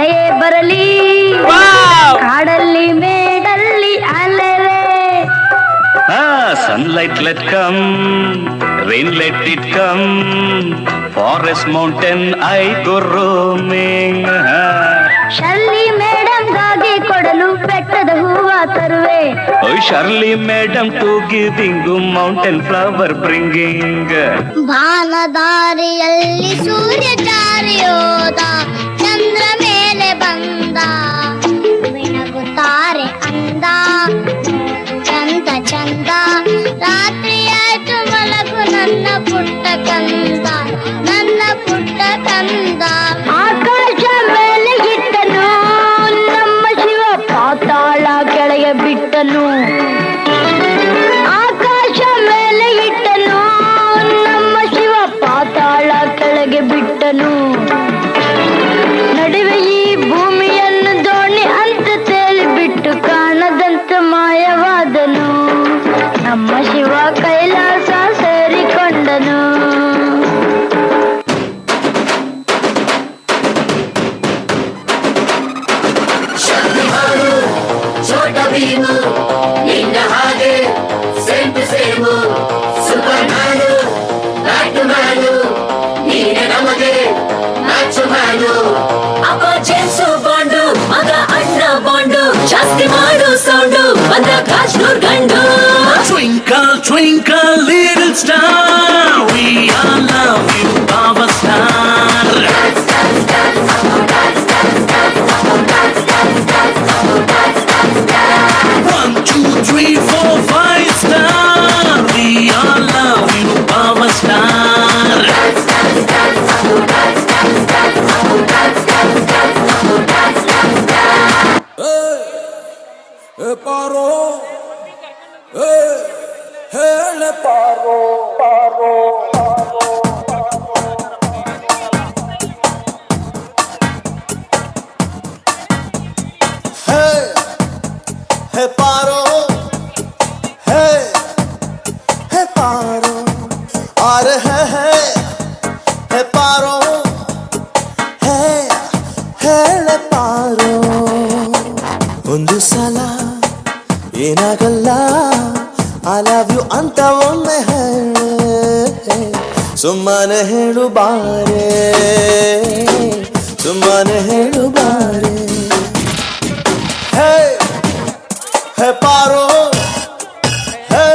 ಮಳೆಯೇ ಬರಲಿ ಕಾಡಲ್ಲಿ ಮೇಡಲ್ಲಿ ಅಲೆವೆ. Sunlight let come, rain let it come, forest mountain I go roaming. Shirley ಮೇಡಮ್ಗಾಗಿ ಕೊಡಲು ಬೆಟ್ಟದ ಹೂವ ತರುವೆ. Oh Shirley madam to giving mountain flower bringing. ಬಾನದಾರಿಯಲ್ಲಿ ಸೂರ್ಯ ಜಾರಿಯೋದ ಚಂದ್ರ ಮೇಲೆ ಬಂದ ಮಿಣಗುತ್ತಾರೆ ಅಂದ ಚಂದ ಚಂದ ರಾತ್ರಿಯಾಯ್ತು ಮಲಗು ನನ್ನ ಪುಟ್ಟ ಕಂದ ನನ್ನ ಪುಟ್ಟ ಕಂದ. ಆಕಾಶ ಮೇಲೆ ಇಟ್ಟನು ನಮ್ಮ ಶಿವ ಪಾತಾಳ ಕೆಳಗೆ ಬಿಟ್ಟನು. ಆಕಾಶ ಮೇಲೆ ಇಟ್ಟನು ನಮ್ಮ ಶಿವ ಪಾತಾಳ ಕೆಳಗೆ ಬಿಟ್ಟನು. ನಡುವೆ ಈ ಭೂಮಿಯನ್ನು ದೋಣಿ ಅಂತ ತೇಲಿ ಬಿಟ್ಟು ಕಾಣದಂತ ಮಾಯವಾದನು. ನಮ್ಮ ಶಿವ ಕೈಲಾಸ ಸೇರಿಕೊಂಡನು. ಚೋಟ ಭೀಮು ನಿನ್ನ ಹಾಗೆ same to same superman batman ನೀನೆ ನಮಗೆ ಮ್ಯಾಚ್ ಮ್ಯಾನು. ಅಪ್ಪ ಜೇಮ್ಸು ಬಾಂಡು ಮಗ ಅಣ್ಣ ಬಾಂಡು ಜಾಸ್ತಿ ಮಾಡು ಸೌಂಡು ಬಂದ ಕಾಶ್ನೂರ್ ಗಂಡು. Twinkle, twinkle, little star, we all love you, our star. 1, 2, 3, 4, 5 star, we all love you, our star. Hey, paro. Hey, le paro, paro. Hey, hey, paro. Hey, hey, paro. Are hey, paro. Hey, hey, le paro. ಒಂದು ಸಲ ಏನಾಗಲ್ಲ I love you ಅಂತ ಒಮ್ಮೆ ಹೇಳೆ. ಸುಮ್ಮನೆ ಹೇಳು ಬಾರೆ, ಸುಮ್ಮನೆ ಹೇಳು ಬಾರೆ. ಹೇ ಹೇ ಪಾರೋ, ಹೇ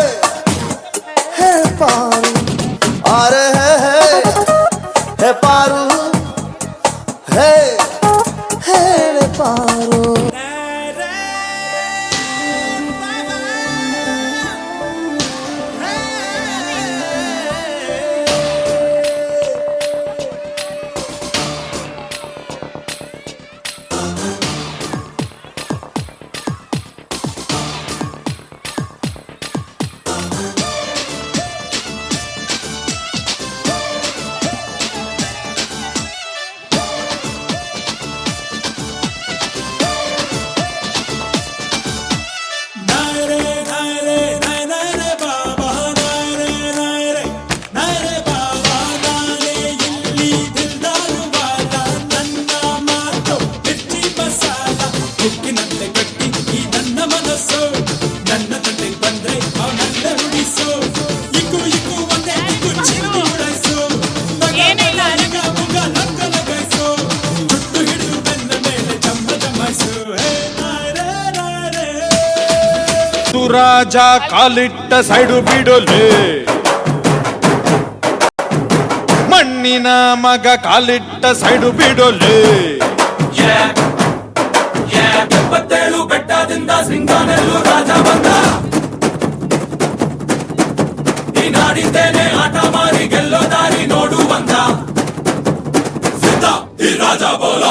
ಹೇ ಪಾರು, ಅರೆ ಹೇ ಪಾರು, ಹೇ ಹೇಳೆ ಪಾರು. ರಾಜ ಕಾಲಿಟ್ಟ ಸೈಡು ಬಿಡೋಲೆ, ಮಣ್ಣಿನ ಮಗ ಕಾಲಿಟ್ಟ ಸೈಡು ಬಿಡೋಲೆ. 77 ಬೆಟ್ಟದಿಂದ ಸಿಂಗಾನೆಲ್ಲೂ ರಾಜ ಬಂದ. ಈ ನಾಡಿದ್ದೇನೆ ಆಟ ಮಾರಿ ಗೆಲ್ಲೋ ದಾರಿ ನೋಡು ಬಂದ. ಈ ರಾಜ ಬೋಲ